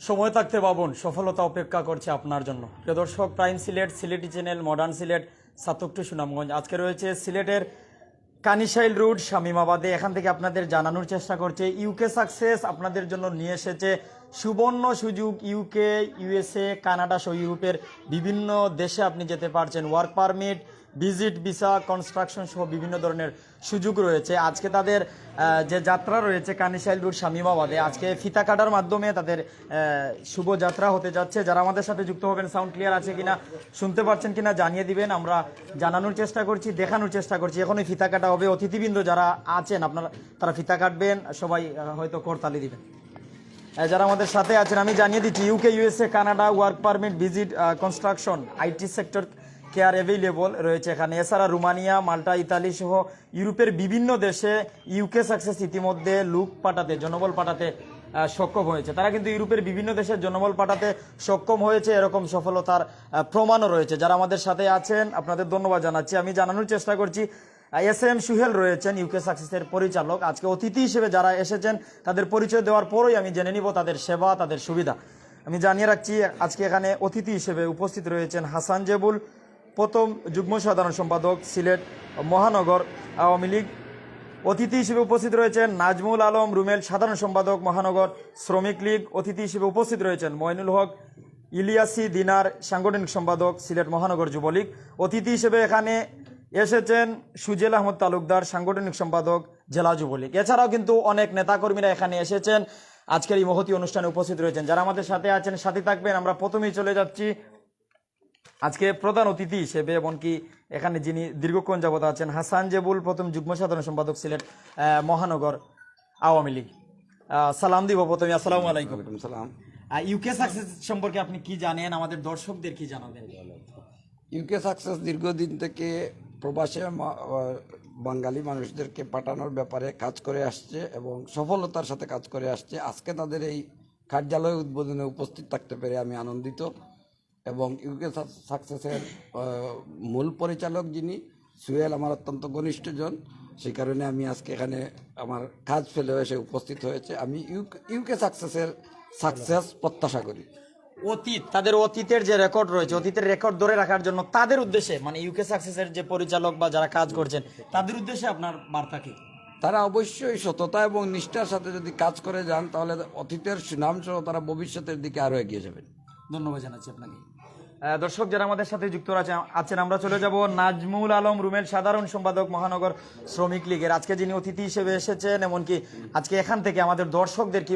সময় থাকতে পাবন সফলতা অপেক্ষা করছে আপনার জন্য। প্রিয় দর্শক, prime Sylhet, Sylheti channel, modern Sylhet, সাতকটি সুনামগঞ্জ আজকে রয়েছে সিলেটের কানিশাইল রোড শামীমাবাদে। এখান থেকে আপনাদের জানানোর চেষ্টা করছে ইউকে সাকসেস আপনাদের জন্য নিয়ে এসেছে সুবর্ণ সুযোগ। ইউকে, ইউএসএ, কানাডা সহ ইউরোপের বিভিন্ন দেশে আপনি যেতে পারছেন। Work permit, visit visa, construction সহ বিভিন্ন ধরনের সুযোগ রয়েছে। আজকে তাদের যে যাত্রা রয়েছে কানিশাইল রোড শামীমাবাদে, আজকে ফিতা কাটার মাধ্যমে তাদের শুভযাত্রা হতে যাচ্ছে। যারা আমাদের সাথে যুক্ত হবেন, সাউন্ড ক্লিয়ার আছে কিনা, শুনতে পাচ্ছেন কিনা জানিয়ে দিবেন। আমরা জানানোর চেষ্টা করছি, দেখানোর চেষ্টা করছি। এখনই ফিতা কাটা হবে। অতিথিবৃন্দ যারা আছেন আপনারা, তারা ফিতা কাটবেন, সবাই হয়তো করতালি দিবেন। যারা আমাদের সাথে আছেন আমি জানিয়ে দিচ্ছি, UK, USA, Canada, work permit, visit, construction, IT sector care available রয়েছে এখানে। এছাড়া রোমানিয়া, মাল্টা, ইতালি সহ ইউরোপের বিভিন্ন দেশে ইউকে সাকসেস ইতিমধ্যে লোক পাঠাতে, জনবল পাঠাতে সক্ষম হয়েছে। তারা কিন্তু ইউরোপের বিভিন্ন দেশের জনবল পাঠাতে সক্ষম হয়েছে, এরকম সফলতার প্রমাণও রয়েছে। যারা আমাদের সাথে আছেন আপনাদের ধন্যবাদ জানাচ্ছি। আমি জানানোর চেষ্টা করছি, এস এম সুহেল রয়েছেন ইউকে সাকসেসের পরিচালক। আজকে অতিথি হিসেবে যারা এসেছেন তাদের পরিচয় দেওয়ার পরই আমি জেনে নিব তাদের সেবা, তাদের সুবিধা। আমি জানিয়ে রাখছি, আজকে এখানে অতিথি হিসেবে উপস্থিত রয়েছেন হাসান জেবুল, প্রথম যুগ্ম সাধারণ সম্পাদক, সিলেট মহানগর আওয়ামী লীগ। অতিথি হিসেবে উপস্থিত রয়েছেন নাজমুল আলম রুমেল, সাধারণ সম্পাদক, মহানগর শ্রমিক লীগ। অতিথি হিসেবে উপস্থিত রয়েছেন মইনুল হক ইলিয়াসি দিনার, সাংগঠনিক সম্পাদক, সিলেট মহানগর যুবলীগ। অতিথি হিসেবে এখানে এসেছেন সুজেল আহমদ তালুকদার, সাংগঠনিক সম্পাদক, জেলা যুবলীগ। এছাড়াও কিন্তু অনেক নেতাকর্মীরা এখানে এসেছেন, আজকের এই মহতী অনুষ্ঠানে উপস্থিত রয়েছেন। যারা আমাদের সাথে আছেন, সাথে থাকবেন। আমরা প্রথমেই চলে যাচ্ছি আজকে প্রধান অতিথি হিসেবে, এমনকি এখানে যিনি দীর্ঘক্ষণ যাবত আছেন, হাসান জেবুল, প্রথম যুগ্ম সাধারণ সম্পাদক, সিলেট মহানগর আওয়ামী লীগ। সালাম দিব প্রথমে। আসসালামু আলাইকুম। সালাম। ইউকে সাকসেস সম্পর্কে আপনি কি জানেন, আমাদের দর্শকদের কি জানাবেন? ইউকে সাকসেস দীর্ঘদিন থেকে প্রবাসে বাঙালি মানুষদেরকে পাঠানোর ব্যাপারে কাজ করে আসছে এবং সফলতার সাথে কাজ করে আসছে। আজকে তাদের এই কার্যালয় উদ্বোধনে উপস্থিত থাকতে পেরে আমি আনন্দিত। এবং ইউকে সাকসেসের মূল পরিচালক যিনি সুহেল আমার অত্যন্ত ঘনিষ্ঠজন, সেই কারণে আমি আজকে এখানে আমার কাজ ফেলে এসে উপস্থিত হয়েছে। আমি ইউকে সাকসেসের সাকসেস প্রত্যাশা করি। অতীত, তাদের অতীতের যে রেকর্ড রয়েছে, অতীতের রেকর্ড ধরে রাখার জন্য তাদের উদ্দেশ্যে, মানে ইউকে সাকসেসের যে পরিচালক বা যারা কাজ করছেন তাদের উদ্দেশ্যে আপনার বার্তা কি? তারা অবশ্যই সততা এবং নিষ্ঠার সাথে যদি কাজ করে যান, তাহলে অতীতের সুনাম সহ তারা ভবিষ্যতের দিকে আরো এগিয়ে যাবেন। ধন্যবাদ জানাচ্ছি আপনাকে। দর্শক যারা আমাদের সাথে যুক্ত আছেন, আমরা চলে যাব নাজমুল আলম রুমেল, সাধারণ সম্পাদক, মহানগর শ্রমিক লীগের। আজকে যিনি অতিথি হিসেবে এসেছেন, এমনকি আজকে এখান থেকে আমাদের দর্শকদের কি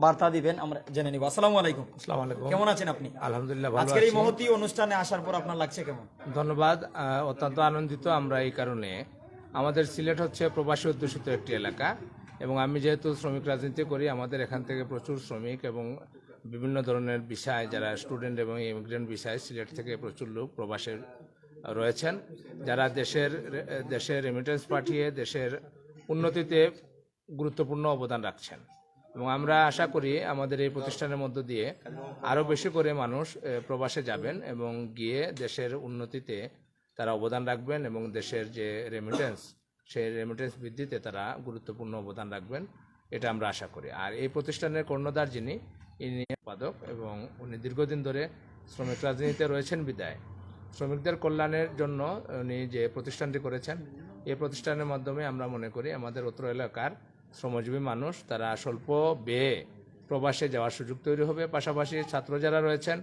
বার্তা দিবেন আমরা জেনে নিব। আসসালামু আলাইকুম। আসসালামু আলাইকুম। কেমন আছেন আপনি? আলহামদুলিল্লাহ ভালো আজকের এই আছি। মহতী অনুষ্ঠানে আসার পর আপনার লাগছে কেমন? ধন্যবাদ। অত্যন্ত আনন্দিত আমরা এই কারণে, আমাদের সিলেট হচ্ছে প্রবাসী অধ্যুষিত একটি এলাকা এবং আমি যেহেতু শ্রমিক রাজনীতি করি, আমাদের এখান থেকে প্রচুর শ্রমিক এবং বিভিন্ন ধরনের বিষয়, যারা স্টুডেন্ট এবং ইমিগ্রেন্ট বিষয়, সিলেট থেকে প্রচুর লোক প্রবাসে রয়েছেন, যারা দেশের রেমিটেন্স পাঠিয়ে দেশের উন্নতিতে গুরুত্বপূর্ণ অবদান রাখছেন। এবং আমরা আশা করি আমাদের এই প্রতিষ্ঠানের মধ্য দিয়ে আরও বেশি করে মানুষ প্রবাসে যাবেন এবং গিয়ে দেশের উন্নতিতে তারা অবদান রাখবেন এবং দেশের যে রেমিটেন্স, সেই রেমিটেন্স বৃদ্ধিতে তারা গুরুত্বপূর্ণ অবদান রাখবেন, এটা আমরা আশা করি। আর এই প্রতিষ্ঠানের কর্ণধার যিনি, ইনি সম্পাদক এবং উনি দীর্ঘদিন ধরে শ্রমিক রাজনীতিতে রয়েছেন বিদায় শ্রমিকদের কল্যাণের জন্য উনি যে প্রতিষ্ঠানটি করেছেন, এই প্রতিষ্ঠানের মাধ্যমে আমরা মনে করি আমাদের অত্র এলাকার শ্রমজীবী মানুষ তারা স্বল্প ব্যয়ে প্রবাসে যাওয়ার সুযোগ তৈরি হবে। পাশাপাশি ছাত্র যারা রয়েছেন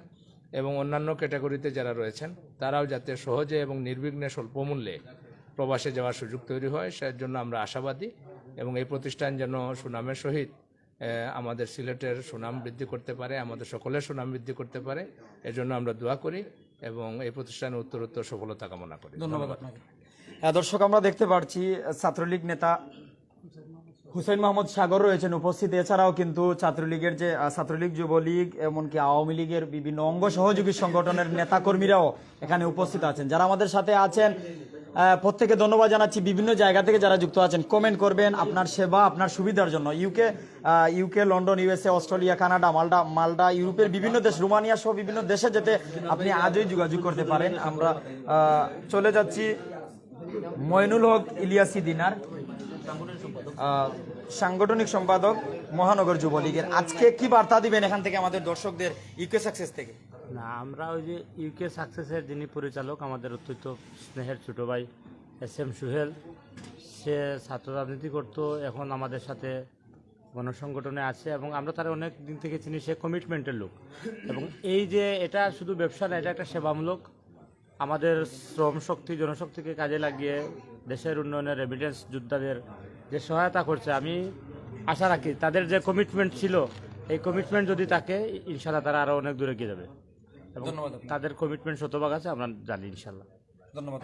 এবং অন্যান্য ক্যাটাগরিতে যারা রয়েছেন, তারাও যাতে সহজে এবং নির্বিঘ্নে স্বল্প মূল্যে প্রবাসে যাওয়ার সুযোগ তৈরি হয়, সেই জন্য আমরা আশাবাদী। এবং এই প্রতিষ্ঠান যেন সুনামের সহিত আমাদের সিলেটের সুনাম বৃদ্ধি করতে পারে, আমাদের সকলের সুনাম বৃদ্ধি করতে পারে, এজন্য আমরা দোয়া করি এবং এই প্রতিষ্ঠানের উত্তরোত্তর সফলতা কামনা করি। ধন্যবাদ আপনাকে। দর্শক আমরা দেখতে পাচ্ছি ছাত্রলীগ নেতা হুসেইন মোহাম্মদ সাগর রয়েছেন উপস্থিত। এছাড়াও কিন্তু ছাত্রলীগের যে ছাত্রলীগ, যুবলীগ, এমনকি আওয়ামী লীগের বিভিন্ন অঙ্গ সহযোগী সংগঠনের নেতাকর্মীরাও এখানে উপস্থিত আছেন। যারা আমাদের সাথে আছেন প্রত্যেকে ধন্যবাদ জানাচ্ছি। বিভিন্ন জায়গা থেকে যারা যুক্ত আছেন কমেন্ট করবেন আপনার সেবা, আপনার সুবিধার জন্য। UK, London, USA, Australia, Canada, Malta, ইউরোপের বিভিন্ন দেশ, রোমানিয়া সহ বিভিন্ন দেশে যেতে আপনি আজই যোগাযোগ করতে পারেন। আমরা চলে যাচ্ছি মইনুল হক ইলিয়াসি দিনার, সাংগঠনিক সম্পাদক, মহানগর যুবলীগের। আজকে কি বার্তা দিবেন এখান থেকে আমাদের দর্শকদের ইউকে সাকসেস থেকে? না, আমরা ওই যে ইউকে সাকসেসের যিনি পরিচালক, আমাদের অত্যন্ত স্নেহের ছোট ভাই SM সুহেল, সে ছাত্র রাজনীতি করতো, এখন আমাদের সাথে গণসংগঠনে আছে এবং আমরা তার অনেক দিন থেকে চিনি। সে কমিটমেন্টের লোক এবং এই যে এটা শুধু ব্যবসা না, এটা একটা সেবামূলক। আমাদের শ্রম শক্তি জনশক্তিকে কাজে লাগিয়ে দেশের উন্নয়নে রেমিটেন্স যোদ্ধাদের যে সহায়তা করছে, আমি আশা রাখি তাদের যে কমিটমেন্ট ছিল, এই কমিটমেন্ট যদি থাকে ইনশাল্লাহ তারা আরও অনেক দূরে এগিয়ে যাবে এবং ধন্যবাদ আপনাকে। তাদের কমিটমেন্ট শতভাগ আছে, আমরা জানি ইনশাল্লাহ। ধন্যবাদ।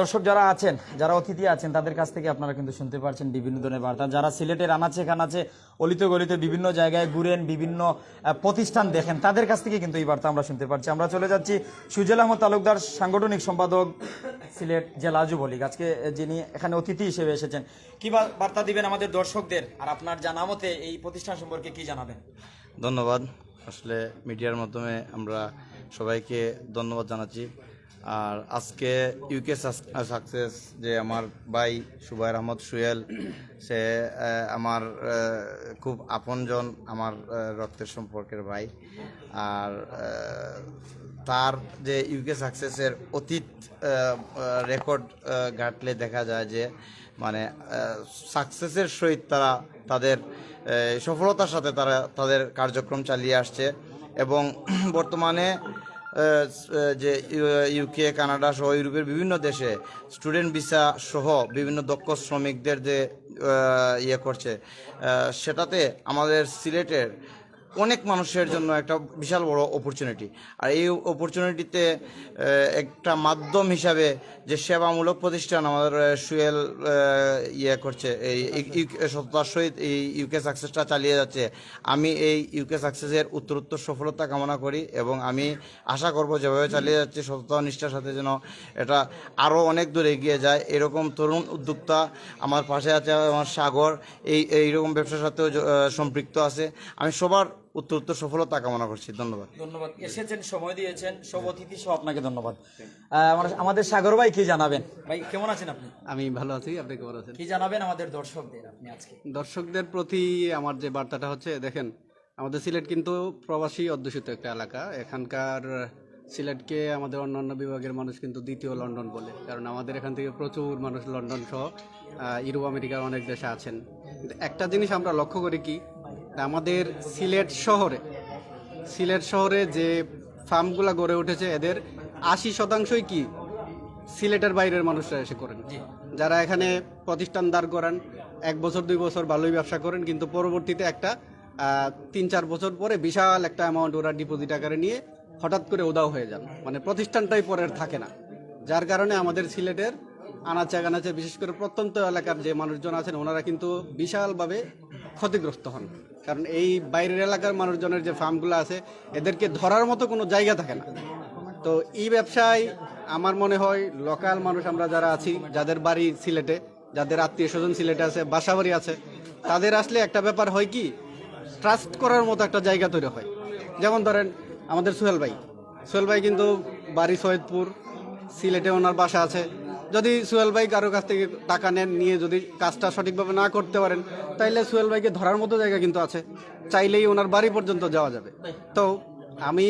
দর্শক যারা আছেন, যারা অতিথি আছেন, তাদের কাছ থেকে আপনারা কিন্তু শুনতে পারছেন বিভিন্ন ধরনের বার্তা। যারা সিলেটের আনাচে কানাচে অলিতে গলিতে বিভিন্ন জায়গায় ঘুরেন, বিভিন্ন প্রতিষ্ঠান দেখেন, তাদের কাছ থেকে কিন্তু এই বার্তা আমরা শুনতে পারছি। আমরা চলে যাচ্ছি সুজেল আহমদ তালুকদার, সাংগঠনিক সম্পাদক সিলেট জেলা যুবলীগ, আজকে যিনি এখানে অতিথি হিসেবে এসেছেন। কি বার্তা দিবেন আমাদের দর্শকদের, আর আপনার জানা মতে এই প্রতিষ্ঠান সম্পর্কে কি জানাবেন? ধন্যবাদ। আসলে মিডিয়ার মাধ্যমে আমরা সবাইকে ধন্যবাদ জানাচ্ছি। আর আজকে ইউকে সাকসেস যে আমার ভাই সুবাইর আহমদ সুহেল, সে আমার খুব আপনজন, আমার রক্তের সম্পর্কের ভাই। আর তার যে ইউকে সাকসেসের অতীত রেকর্ড ঘাটলে দেখা যায় যে মানে সাকসেসের সহিত তারা তাদের সফলতার সাথে তারা তাদের কার্যক্রম চালিয়ে আসছে এবং বর্তমানে যে ইউকে, কানাডা সহ ইউরোপের বিভিন্ন দেশে স্টুডেন্ট ভিসা সহ বিভিন্ন দক্ষ শ্রমিকদের যে ইয়ে করছে, সেটাতে আমাদের সিলেটের অনেক মানুষের জন্য একটা বিশাল বড় অপরচুনিটি। আর এই অপরচুনিটিতে একটা মাধ্যম হিসাবে যে সেবামূলক প্রতিষ্ঠান আমাদের সুয়েল ইয়ে করছে, এই সততার সহিত এই ইউকে সাকসেসটা চালিয়ে যাচ্ছে। আমি এই ইউকে সাকসেসের উত্তরোত্তর সফলতা কামনা করি এবং আমি আশা করব যেভাবে চালিয়ে যাচ্ছে সততা ও নিষ্ঠার সাথে যেন এটা আরও অনেক দূর এগিয়ে যায়। এরকম তরুণ উদ্যোক্তা আমার পাশে আছে, আমার সাগর এইরকম ব্যবসার সাথেও সম্পৃক্ত আছে। আমি সবার উত্তরোত্তর সফলতা কামনা করছি। ধন্যবাদ। ধন্যবাদ, এসেছেন, সময় দিয়েছেন, সব অতিথি সহ আপনাকে ধন্যবাদ। আমাদের সাগর ভাই কি জানাবেন? ভাই কেমন আছেন আপনি? আমি ভালো আছি, আপনি কেমন আছেন? কি জানাবেন আমাদের দর্শকদের আপনি আজকে? দর্শকদের প্রতি আমার যে বার্তাটা হচ্ছে, দেখেন আমাদের সিলেট কিন্তু প্রবাসী অধ্যুষিত একটা এলাকা। এখানকার সিলেটকে আমাদের অন্যান্য বিভাগের মানুষ কিন্তু দ্বিতীয় লন্ডন বলে, কারণ আমাদের এখান থেকে প্রচুর মানুষ লন্ডন সহ ইউরোপ আমেরিকার অনেক দেশে আছেন। কিন্তু একটা জিনিস আমরা লক্ষ্য করি কি, আমাদের সিলেট শহরে যে ফার্মগুলো গড়ে উঠেছে, এদের 80% কি সিলেটের বাইরের মানুষরা এসে করেন, যারা এখানে প্রতিষ্ঠান দাঁড় করান, 1 বছর 2 বছর ভালোই ব্যবসা করেন, কিন্তু পরবর্তীতে একটা 3-4 বছর পরে বিশাল একটা অ্যামাউন্ট ওরা ডিপোজিট আকারে নিয়ে হঠাৎ করে উধাও হয়ে যান, মানে প্রতিষ্ঠানটাই পরের থাকে না। যার কারণে আমাদের সিলেটের আনাচে কানাচে বিশেষ করে প্রত্যন্ত এলাকার যে মানুষজন আছেন, ওনারা কিন্তু বিশালভাবে ক্ষতিগ্রস্ত হন, কারণ এই বাইরের এলাকার মানুষজনের যে ফার্মগুলো আছে, এদেরকে ধরার মতো কোনো জায়গা থাকে না। তো এই ব্যবসায় আমার মনে হয় লোকাল মানুষ আমরা যারা আছি, যাদের বাড়ি সিলেটে, যাদের আত্মীয় স্বজন সিলেটে আছে, বাসা বাড়ি আছে, তাদের আসলে একটা ব্যাপার হয় কি, ট্রাস্ট করার মতো একটা জায়গা তৈরি হয়। যেমন ধরেন আমাদের সোহেল ভাই কিন্তু বাড়ি সৈয়দপুর, সিলেটে ওনার বাসা আছে। যদি সোহেল ভাই কারো কাছ থেকে টাকা নেন, নিয়ে যদি কাজটা সঠিকভাবে না করতে পারেন, তাইলে সোহেল ভাইকে ধরার মতো জায়গা কিন্তু আছে, চাইলেই ওনার বাড়ি পর্যন্ত যাওয়া যাবে। তো আমি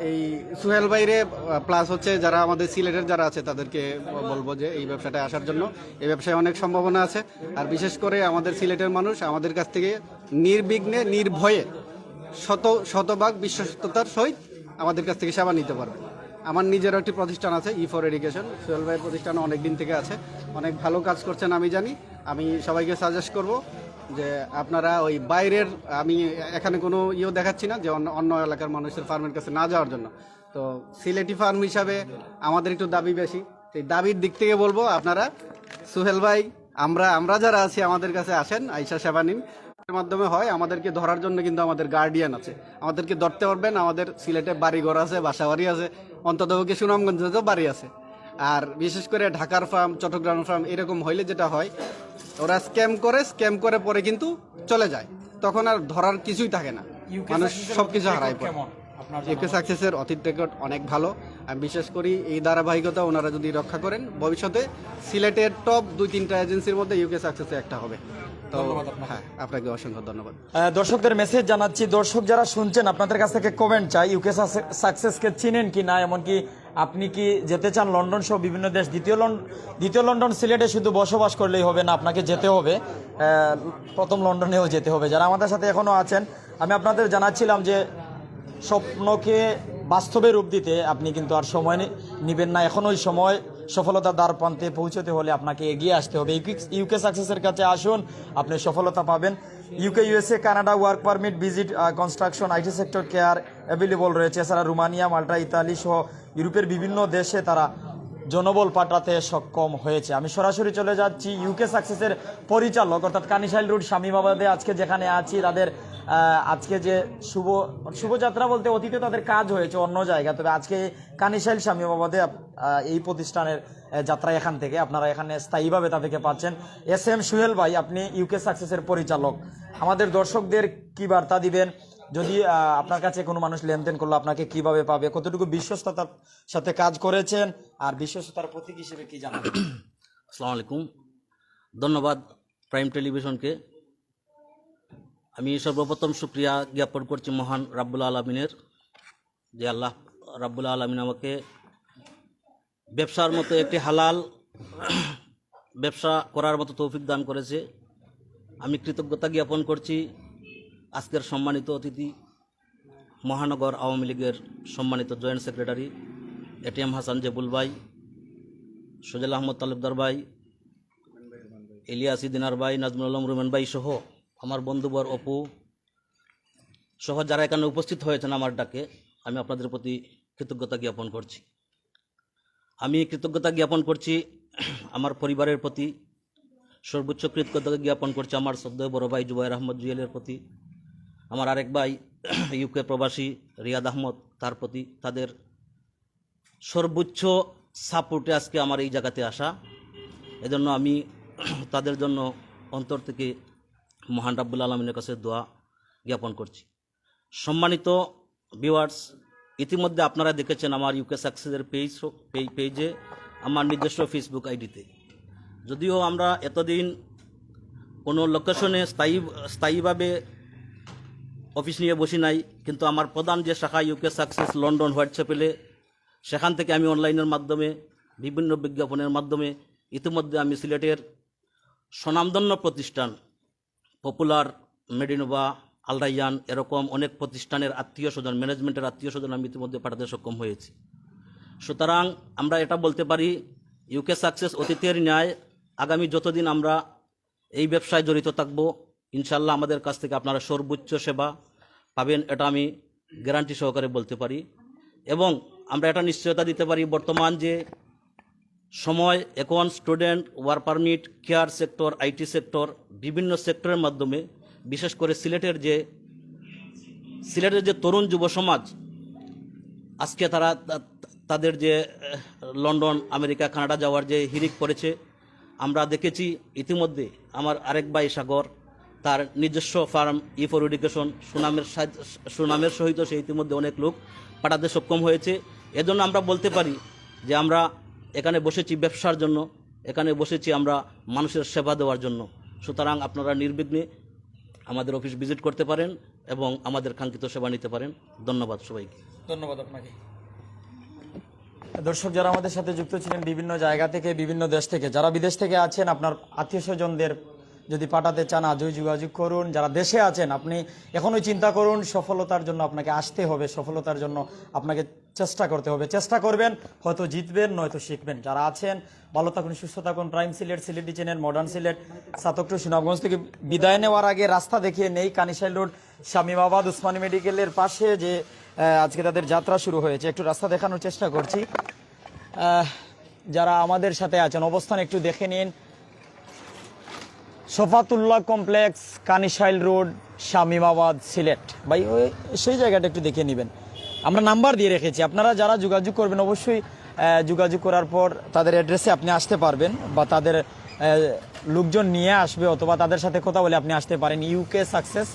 এই সোহেল ভাইরে প্লাস হচ্ছে যারা আমাদের সিলেটের যারা আছে, তাদেরকে বলবো যে এই ব্যবসাটায় আসার জন্য। এই ব্যবসায় অনেক সম্ভাবনা আছে, আর বিশেষ করে আমাদের সিলেটের মানুষ আমাদের কাছ থেকে নির্বিঘ্নে নির্ভয়ে শতভাগ বিশ্বস্ততার সহিত আমাদের কাছ থেকে সেবা নিতে পারবে। আমার নিজের একটি প্রতিষ্ঠান আছে, E4 এডুকেশন। সোহেল ভাইয়ের প্রতিষ্ঠান অনেক দিন থেকে আছে, অনেক ভালো কাজ করছেন আমি জানি। আমি সবাইকে সাজেস্ট করব যে আপনারা ওই বাইরের, আমি এখানে কোনো দেখাচ্ছি না যে অন্য এলাকার মানুষের ফার্মের কাছে না যাওয়ার জন্য। তো সিলেটি ফার্ম হিসাবে আমাদের একটু দাবি বেশি, সেই দাবির দিক থেকে বলবো আপনারা সোহেল ভাই, আমরা যারা আছি আমাদের কাছে আসেন, আইসা সেবা নিন। মাধ্যমে হয়, আমাদেরকে ধরার জন্য কিন্তু আমাদের গার্ডিয়ান আছে, আমাদেরকে ধরতে পারবেন। আমাদের সিলেটে বাড়িঘর আছে, বাসা বাড়ি আছে, অন্ততপক্ষে সুনামগঞ্জেও বাড়ি আছে। আর বিশেষ করে ঢাকার ফার্ম, চট্টগ্রাম ফার্ম এরকম হইলে যেটা হয়, ওরা স্ক্যাম করে পরে কিন্তু চলে যায়, তখন আর ধরার কিছুই থাকে না, মানুষ সবকিছু হারায় পড়ে। ইউকে সাকসেসের অতীত রেকর্ড অনেক ভালো। আমি বিশ্বাস করি এই ধারাবাহিকতা ওনারা যদি রক্ষা করেন, ভবিষ্যতে সিলেটের টপ 2-3টা এজেন্সির মধ্যে ইউকে সাকসেসে একটা হবে। তো হ্যাঁ, আপনাকে অসংখ্য ধন্যবাদ। দর্শকদের মেসেজ জানাচ্ছি, দর্শক যারা শুনছেন আপনাদের কাছ থেকে কমেন্ট চাই, ইউকে সাকসেসকে চিনেন কি না, এমনকি আপনি কি যেতে চান লন্ডন সহ বিভিন্ন দেশ। দ্বিতীয় লন্ডন সিলেটে শুধু বসবাস করলেই হবে না, আপনাকে যেতে হবে, প্রথম লন্ডনেও যেতে হবে। যারা আমাদের সাথে এখনো আছেন, আমি আপনাদের জানাচ্ছিলাম যে স্বপ্নকে বাস্তবে রূপ দিতে আপনি কিন্তু আর সময় নেবেন না, এখন ওই সময় সফলতার দ্বার প্রান্তে পৌঁছতে হলে আপনাকে এগিয়ে আসতে হবে। ইউকে সাকসেসের কাছে আসুন, আপনি সফলতা পাবেন। UK, USA, Canada work permit, visit, construction, IT sector, care available রয়েছে। এছাড়া রোমানিয়া, মাল্টা, ইতালি সহ ইউরোপের বিভিন্ন দেশে তারা জনবল পাঠাতে সক্ষম হয়েছে। আমি সরাসরি চলে যাচ্ছি ইউকে সাকসেসের পরিচালক অর্থাৎ কানিশাইল রোড শামীমাবাদে আজকে যেখানে আছি, তাদের আজকে যে শুভযাত্রা বলতে অতীতে তাদের কাজ হয়েছে অন্য জায়গা, তবে আজকে কানিশাইল শামীমাবাদে এই প্রতিষ্ঠানের যাত্রা এখান থেকে আপনারা এখানে স্থায়ীভাবে তাদেরকে পাচ্ছেন। SM সুহেল ভাই, আপনি ইউকে সাকসেসের পরিচালক, আমাদের দর্শকদের কি বার্তা দিবেন? যদি আপনার কাছে কোনো মানুষ লেনদেন করলো আপনাকে কিভাবে পাবে, কতটুকু বিশ্বস্ততার সাথে কাজ করেছেন, আর বিশ্বস্ততার প্রতীক হিসেবে কি জানাবেন? আসসালামু আলাইকুম, ধন্যবাদ প্রাইম টেলিভিশনকে। আমি সর্বপ্রথম শুকরিয়া জ্ঞাপন করছি মহান রাব্বুল আলমিনের, যে আল্লাহ রাব্বুল আলমিন আমাকে ব্যবসার মতো একটি হালাল ব্যবসা করার মতো তৌফিক দান করেছে। আমি কৃতজ্ঞতা জ্ঞাপন করছি আজকের সম্মানিত অতিথি মহানগর আওয়ামী লীগের সম্মানিত জয়েন্ট সেক্রেটারি ATM হাসান জেবুল ভাই, সোজেল আহমদ তালুকদার ভাই, ইলিয়াসি দিনার ভাই, নাজমুল আলম রুমেন ভাই সহ আমার বন্ধুবর অপু সহ যারা এখানে উপস্থিত হয়েছেন আমার ডাকে, আমি আপনাদের প্রতি কৃতজ্ঞতা জ্ঞাপন করছি। আমি কৃতজ্ঞতা জ্ঞাপন করছি আমার পরিবারের প্রতি, সর্বোচ্চ কৃতজ্ঞতা জ্ঞাপন করছি আমার শ্রদ্ধেয় বড় ভাই জুবাইর আহমদ জুয়েলের প্রতি, আমার আরেক ভাই ইউকে প্রবাসী রিয়াদ আহমদ তার প্রতি, তাদের সর্বোচ্চ সাপোর্টে আজকে আমার এই জায়গাতে আসা। এজন্য আমি তাদের জন্য অন্তর থেকে মহান রাব্বুল আলমিনের কাছে দোয়া জ্ঞাপন করছি। সম্মানিত ভিউয়ার্স, ইতিমধ্যে আপনারা দেখেছেন আমার ইউকে সাকসেসের পেজে, আমার নিজস্ব ফেসবুক আইডিতে। যদিও আমরা এতদিন কোনো লোকেশনে স্থায়ীভাবে অফিস নিয়ে বসি নাই, কিন্তু আমার প্রধান যে শাখা ইউকে সাকসেস লন্ডন হোয়াটসঅ্যাপেলে, সেখান থেকে আমি অনলাইনের মাধ্যমে বিভিন্ন বিজ্ঞাপনের মাধ্যমে ইতিমধ্যে আমি সিলেটের স্বনামধন্য প্রতিষ্ঠান পপুলার, মেডিনোভা, আলরাইয়ান, এরকম অনেক প্রতিষ্ঠানের আত্মীয় স্বজন, ম্যানেজমেন্টের আত্মীয় স্বজন আমি ইতিমধ্যে পাঠাতে সক্ষম হয়েছি। সুতরাং আমরা এটা বলতে পারি ইউকে সাকসেস অতীতের ন্যায় আগামী যতদিন আমরা এই ব্যবসায় জড়িত থাকব, ইনশাল্লাহ আমাদের কাছ থেকে আপনারা সর্বোচ্চ সেবা পাবেন, এটা আমি গ্যারান্টি সহকারে বলতে পারি। এবং আমরা এটা নিশ্চয়তা দিতে পারি, বর্তমান যে সময় এখন student, work permit, care sector, IT sector, বিভিন্ন সেক্টরের মাধ্যমে বিশেষ করে সিলেটের যে তরুণ যুব সমাজ আজকে তাদের যে লন্ডন, আমেরিকা, কানাডা যাওয়ার যে হিড়িক পড়েছে, আমরা দেখেছি ইতিমধ্যে আমার আরেক ভাই সাগর তার নিজস্ব ফার্ম ফর এডুকেশন সুনামের সহিত সে ইতিমধ্যে অনেক লোক পাঠাতে সক্ষম হয়েছে। এজন্য আমরা বলতে পারি যে আমরা এখানে বসেছি ব্যবসার জন্য, এখানে বসেছি আমরা মানুষের সেবা দেওয়ার জন্য। সুতরাং আপনারা নির্বিঘ্নে আমাদের অফিস ভিজিট করতে পারেন এবং আমাদের কাঙ্ক্ষিত সেবা নিতে পারেন। ধন্যবাদ সবাইকে। ধন্যবাদ আপনাকে। দর্শক যারা আমাদের সাথে যুক্ত ছিলেন বিভিন্ন জায়গা থেকে, বিভিন্ন দেশ থেকে, যারা বিদেশ থেকে আছেন, আপনার আত্মীয় স্বজনদের যদি পাঠাতে চান আজই যোগাযোগ করুন। যারা দেশে আছেন আপনি এখনই চিন্তা করুন, সফলতার জন্য আপনাকে আসতে হবে, সফলতার জন্য আপনাকে চেষ্টা করতে হবে। চেষ্টা করবেন, হয়তো জিতবেন, নয়তো শিখবেন। যারা আছেন ভালো থাকুন, সুস্থ থাকুন। Prime Sylhet, Sylheti channel, modern Sylhet, সাতকটু সুনামগঞ্জ থেকে বিদায় নেওয়ার আগে রাস্তা দেখিয়ে নেই কানিশাইল রোড শামীমাবাদ উসমানী মেডিকেলের পাশে যে আজকে তাদের যাত্রা শুরু হয়েছে, একটু রাস্তা দেখানোর চেষ্টা করছি। যারা আমাদের সাথে আছেন অবস্থান একটু দেখে নিন। শফাতুল্লাহ কমপ্লেক্স, কানিশাইল রোড, শামীমাবাদ, সিলেট। ভাই ওই সেই জায়গাটা একটু দেখে নেবেন, আমরা নাম্বার দিয়ে রেখেছি। আপনারা যারা যোগাযোগ করবেন অবশ্যই যোগাযোগ করার পর তাদের অ্যাড্রেসে আপনি আসতে পারবেন, বা তাদের লোকজন নিয়ে আসবে, অথবা তাদের সাথে কথা বলে আপনি আসতে পারেন। UK success,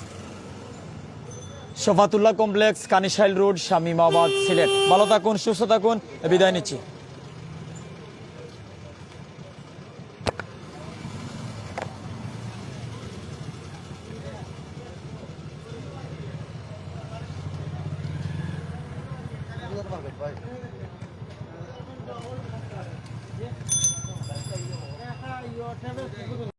Shafatullah complex, Kanishail road, Shamimabad, Sylhet. ভালো থাকুন, সুস্থ থাকুন, বিদায় নিচ্ছি।